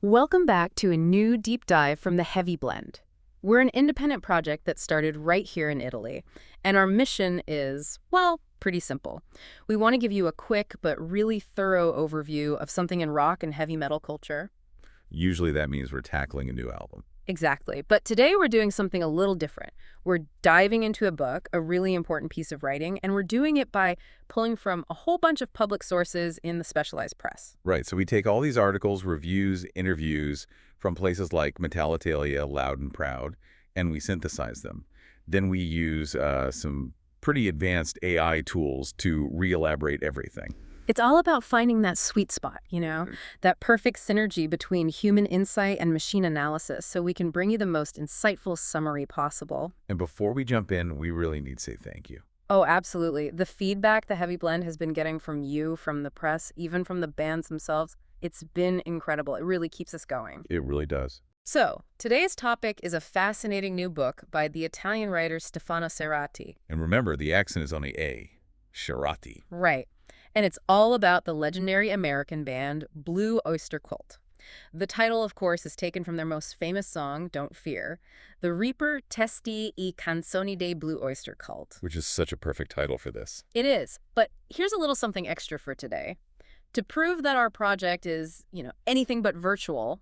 Welcome back to a new deep dive from the Heavy Blend. We're an independent project that started right here in Italy, and our mission is, well, pretty simple. We want to give you a quick but really thorough overview of something in rock and heavy metal culture. Usually that means we're tackling a new album. Exactly. But today we're doing something a little different. We're diving into a book, a really important piece of writing, and we're doing it by pulling from a whole bunch of public sources in the specialized press. Right, so we take all these articles, reviews, interviews from places like Metallitalia, Loud and Proud, and we synthesize them. Then we use some pretty advanced AI tools to re-elaborate everything. It's all about finding that sweet spot, that perfect synergy between human insight and machine analysis so we can bring you the most insightful summary possible. And before we jump in, we really need to say thank you. Oh, absolutely. The feedback the Heavy Blend has been getting from you, from the press, even from the bands themselves, it's been incredible. It really keeps us going. It really does. So, today's topic is a fascinating new book by the Italian writer Stefano Cerati. And remember, the accent is on the A. Cerati. Right. And it's all about the legendary American band Blue Oyster Cult. The title, of course, is taken from their most famous song, Don't Fear, the Reaper Testi I Canzoni dei Blue Oyster Cult. Which is such a perfect title for this. It is, but here's a little something extra for today. To prove that our project is, anything but virtual,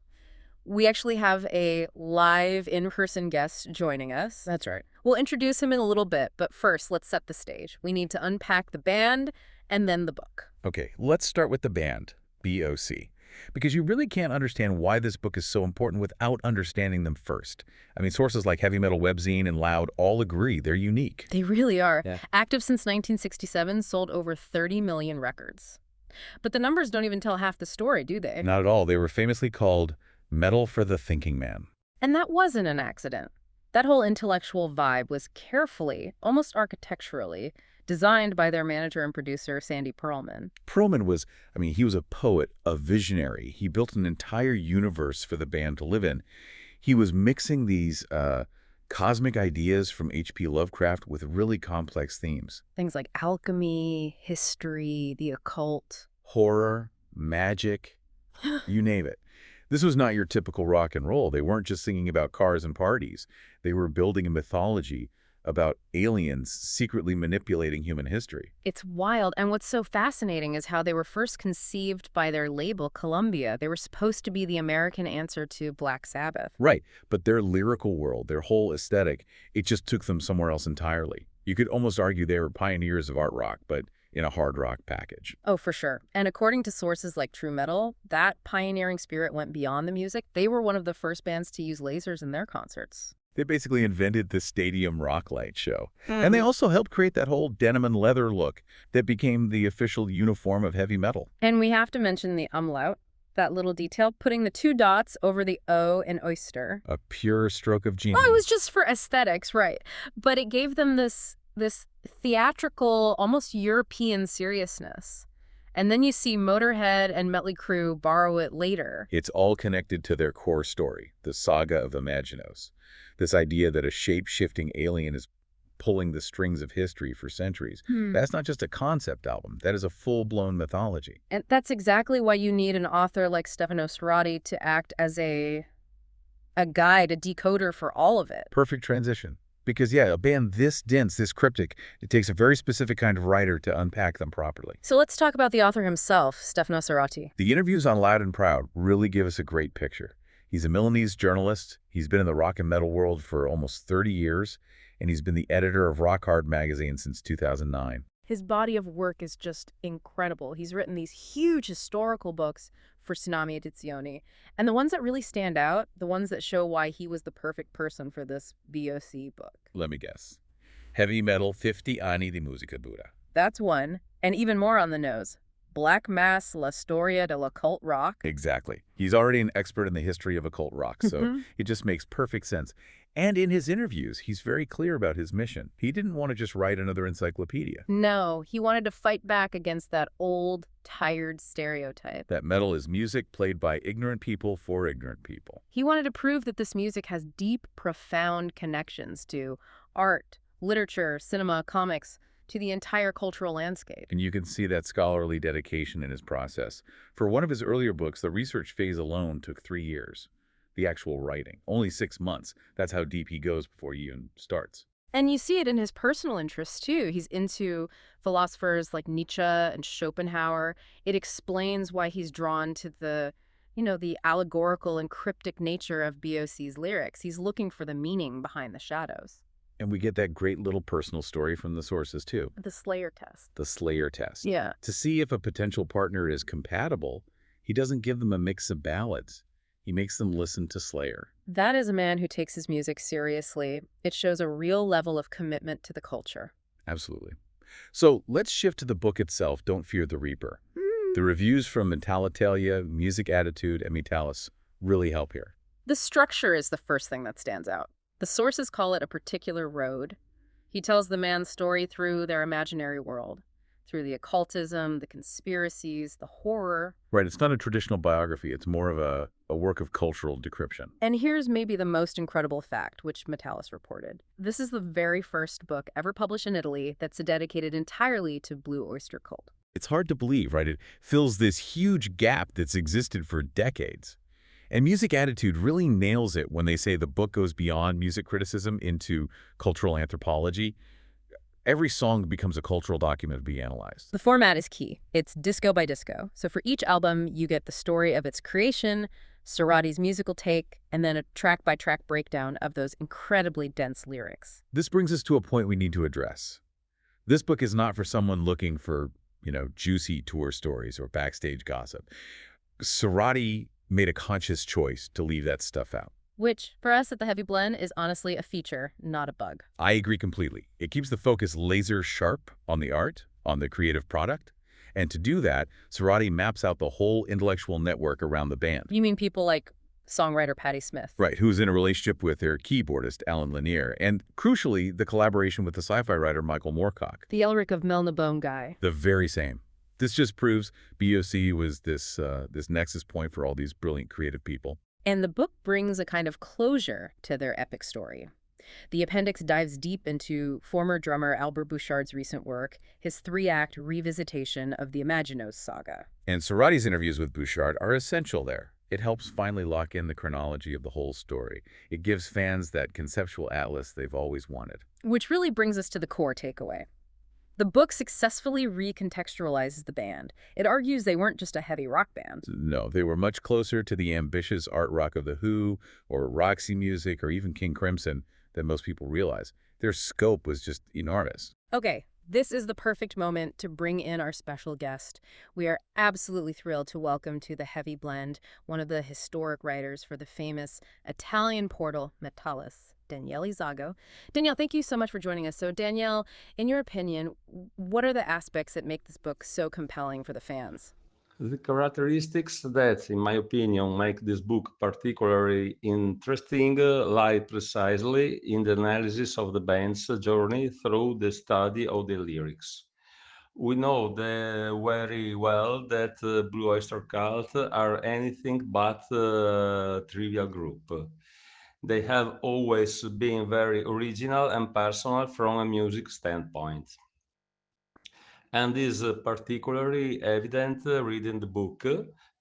we actually have a live in-person guest joining us. That's right. We'll introduce him in a little bit, but first, let's set the stage. We need to unpack the band and then the book. Okay, let's start with the band, BOC, because you really can't understand why this book is so important without understanding them first. I mean, sources like Heavy Metal Webzine and Loud all agree they're unique. They really are. Yeah. Active since 1967, sold over 30 million records. But the numbers don't even tell half the story, do they? Not at all. They were famously called metal for the thinking man. And that wasn't an accident. That whole intellectual vibe was carefully, almost architecturally, designed by their manager and producer, Sandy Pearlman. Pearlman was, he was a poet, a visionary. He built an entire universe for the band to live in. He was mixing these cosmic ideas from H.P. Lovecraft with really complex themes. Things like alchemy, history, the occult. Horror, magic, you name it. This was not your typical rock and roll. They weren't just singing about cars and parties. They were building a mythology about aliens secretly manipulating human history. It's wild, and what's so fascinating is how they were first conceived by their label, Columbia. They were supposed to be the American answer to Black Sabbath. Right, but their lyrical world, their whole aesthetic, it just took them somewhere else entirely. You could almost argue they were pioneers of art rock, but in a hard rock package. Oh, for sure. And according to sources like True Metal, that pioneering spirit went beyond the music. They were one of the first bands to use lasers in their concerts. They basically invented the stadium rock light show. And they also helped create that whole denim and leather look that became the official uniform of heavy metal. And we have to mention the umlaut, that little detail, putting the two dots over the O in oyster. A pure stroke of genius. Oh, it was just for aesthetics, right. But it gave them this theatrical, almost European seriousness. And then you see Motorhead and Mötley Crüe borrow it later. It's all connected to their core story, the saga of Imaginos. This idea that a shape-shifting alien is pulling the strings of history for centuries. That's not just a concept album. That is a full-blown mythology. And that's exactly why you need an author like Stefano Cerati to act as a guide, a decoder for all of it. Perfect transition. Because, yeah, a band this dense, this cryptic, it takes a very specific kind of writer to unpack them properly. So let's talk about the author himself, Stefano Cerati. The interviews on Loud and Proud really give us a great picture. He's a Milanese journalist. He's been in the rock and metal world for almost 30 years, and he's been the editor of Rock Hard magazine since 2009. His body of work is just incredible. He's written these huge historical books for Tsunami Edizioni. And the ones that really stand out, the ones that show why he was the perfect person for this BOC book. Let me guess. Heavy Metal 50 anni di musica dura. That's one. And even more on the nose. Black Mass, La Storia de l'Occult Rock. Exactly. He's already an expert in the history of occult rock, so it just makes perfect sense. And in his interviews, he's very clear about his mission. He didn't want to just write another encyclopedia. No, he wanted to fight back against that old, tired stereotype. That metal is music played by ignorant people for ignorant people. He wanted to prove that this music has deep, profound connections to art, literature, cinema, comics, to the entire cultural landscape. And you can see that scholarly dedication in his process. For one of his earlier books, the research phase alone took 3 years. The actual writing, only 6 months. That's how deep he goes before he even starts. And you see it in his personal interests, too. He's into philosophers like Nietzsche and Schopenhauer. It explains why he's drawn to the allegorical and cryptic nature of BOC's lyrics. He's looking for the meaning behind the shadows. And we get that great little personal story from the sources, too. The Slayer test. The Slayer test. Yeah. To see if a potential partner is compatible, he doesn't give them a mix of ballads. He makes them listen to Slayer. That is a man who takes his music seriously. It shows a real level of commitment to the culture. Absolutely. So let's shift to the book itself, Don't Fear the Reaper. The reviews from Metallitalia, Music Attitude, and Metallus really help here. The structure is the first thing that stands out. The sources call it a particular road. He tells the man's story through their imaginary world, through the occultism, the conspiracies, the horror. Right, it's not a traditional biography. It's more of a work of cultural decryption. And here's maybe the most incredible fact, which Metallus reported. This is the very first book ever published in Italy that's dedicated entirely to Blue Oyster Cult. It's hard to believe, right? It fills this huge gap that's existed for decades. And Music Attitude really nails it when they say the book goes beyond music criticism into cultural anthropology. Every song becomes a cultural document to be analyzed. The format is key. It's disco by disco. So for each album, you get the story of its creation, Cerati's musical take, and then a track-by-track breakdown of those incredibly dense lyrics. This brings us to a point we need to address. This book is not for someone looking for, juicy tour stories or backstage gossip. Cerati made a conscious choice to leave that stuff out. Which, for us at the Heavy Blend, is honestly a feature, not a bug. I agree completely. It keeps the focus laser sharp on the art, on the creative product. And to do that, Cerati maps out the whole intellectual network around the band. You mean people like songwriter Patti Smith? Right, who's in a relationship with their keyboardist, Alan Lanier. And crucially, the collaboration with the sci-fi writer Michael Moorcock. The Elric of Melnibone guy. The very same. This just proves BOC was this nexus point for all these brilliant creative people. And the book brings a kind of closure to their epic story. The appendix dives deep into former drummer Albert Bouchard's recent work, his 3-act revisitation of the Imaginos saga. And Cerati's interviews with Bouchard are essential there. It helps finally lock in the chronology of the whole story. It gives fans that conceptual atlas they've always wanted. Which really brings us to the core takeaway. The book successfully recontextualizes the band. It argues they weren't just a heavy rock band. No, they were much closer to the ambitious art rock of The Who, or Roxy Music, or even King Crimson than most people realize. Their scope was just enormous. Okay, this is the perfect moment to bring in our special guest. We are absolutely thrilled to welcome to the Heavy Blend one of the historic writers for the famous Italian portal Metallus, Daniele Zago. Danielle, thank you so much for joining us. So Danielle, in your opinion, what are the aspects that make this book so compelling for the fans? The characteristics that, in my opinion, make this book particularly interesting lie precisely in the analysis of the band's journey through the study of the lyrics. We know very well that Blue Oyster Cult are anything but a trivial group. They have always been very original and personal from a music standpoint. And is particularly evident reading the book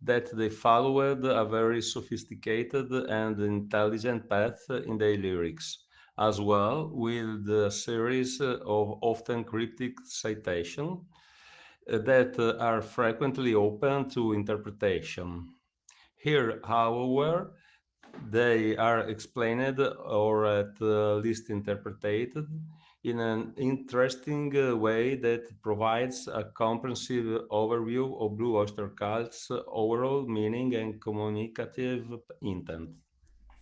that they followed a very sophisticated and intelligent path in their lyrics, as well with a series of often cryptic citations that are frequently open to interpretation. Here, however, they are explained or at least interpreted in an interesting way that provides a comprehensive overview of Blue Oyster Cult's overall meaning and communicative intent.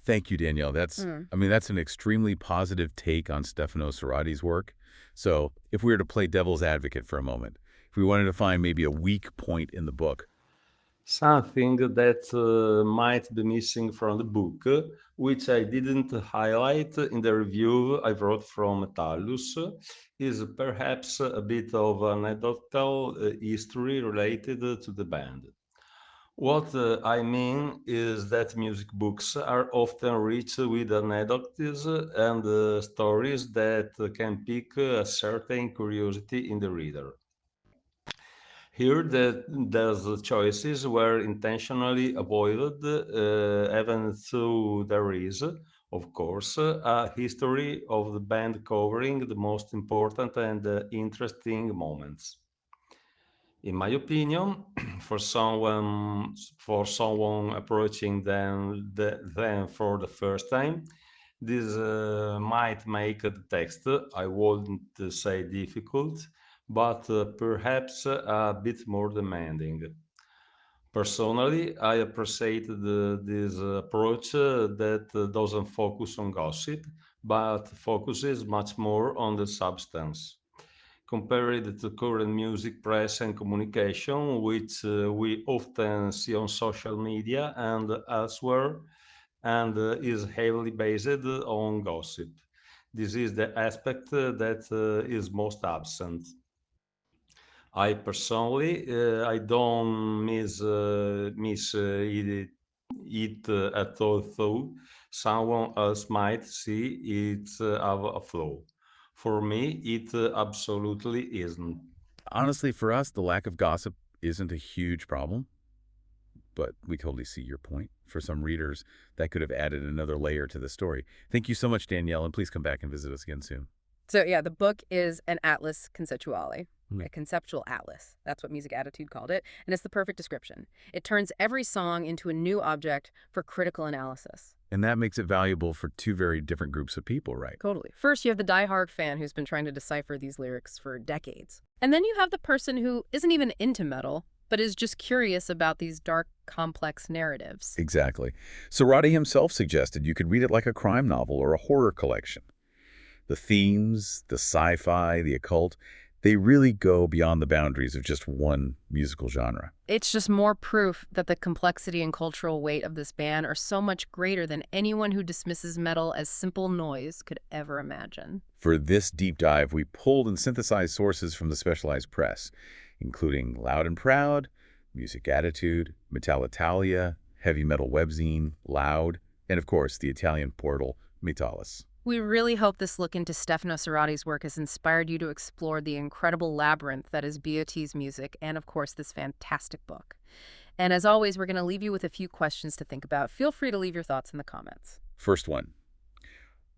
Thank you, Danielle. That's an extremely positive take on Stefano Cerati's work. So if we were to play devil's advocate for a moment, if we wanted to find maybe a weak point in the book, something that might be missing from the book, which I didn't highlight in the review I wrote from Metallus, is perhaps a bit of anecdotal history related to the band. What I mean is that music books are often rich with anecdotes and stories that can pique a certain curiosity in the reader. Here, those choices were intentionally avoided, even though there is, of course, a history of the band covering the most important and interesting moments. In my opinion, for someone approaching them for the first time, this might make the text, I wouldn't say difficult, but perhaps a bit more demanding. Personally, I appreciated this approach that doesn't focus on gossip, but focuses much more on the substance. Compared to current music press and communication, which we often see on social media and elsewhere, and is heavily based on gossip. This is the aspect that is most absent. I personally, I don't miss it at all, though someone else might see it have a flaw. For me, it absolutely isn't. Honestly, for us, the lack of gossip isn't a huge problem, but we totally see your point. For some readers, that could have added another layer to the story. Thank you so much, Danielle, and please come back and visit us again soon. So yeah, the book is an atlas conceptuale, Hmm. a conceptual atlas. That's what Music Attitude called it, and it's the perfect description. It turns every song into a new object for critical analysis. And that makes it valuable for two very different groups of people, right? Totally. First, you have the diehard fan who's been trying to decipher these lyrics for decades. And then you have the person who isn't even into metal, but is just curious about these dark, complex narratives. Exactly. Cerati himself suggested you could read it like a crime novel or a horror collection. The themes, the sci-fi, the occult, they really go beyond the boundaries of just one musical genre. It's just more proof that the complexity and cultural weight of this band are so much greater than anyone who dismisses metal as simple noise could ever imagine. For this deep dive, we pulled and synthesized sources from the specialized press, including Loud and Proud, Music Attitude, Metallitalia, Heavy Metal Webzine, Loud, and of course the Italian portal Metallus. We really hope this look into Stefano Cerati's work has inspired you to explore the incredible labyrinth that is BOT's music and, of course, this fantastic book. And as always, we're going to leave you with a few questions to think about. Feel free to leave your thoughts in the comments. First one.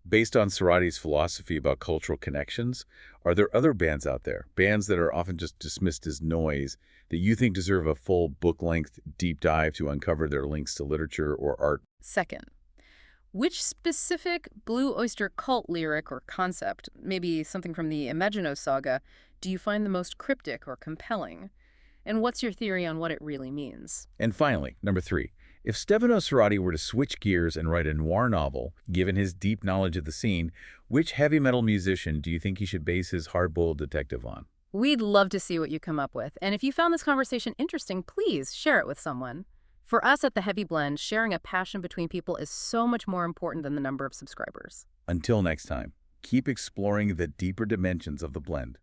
Based on Cerati's philosophy about cultural connections, are there other bands out there, bands that are often just dismissed as noise, that you think deserve a full book-length deep dive to uncover their links to literature or art? Second, which specific Blue Oyster Cult lyric or concept, maybe something from the Imagino saga, do you find the most cryptic or compelling? And what's your theory on what it really means? And finally, number 3. If Stefano Cerati were to switch gears and write a noir novel, given his deep knowledge of the scene, which heavy metal musician do you think he should base his hard-boiled detective on? We'd love to see what you come up with. And if you found this conversation interesting, please share it with someone. For us at The Heavy Blend, sharing a passion between people is so much more important than the number of subscribers. Until next time, keep exploring the deeper dimensions of the blend.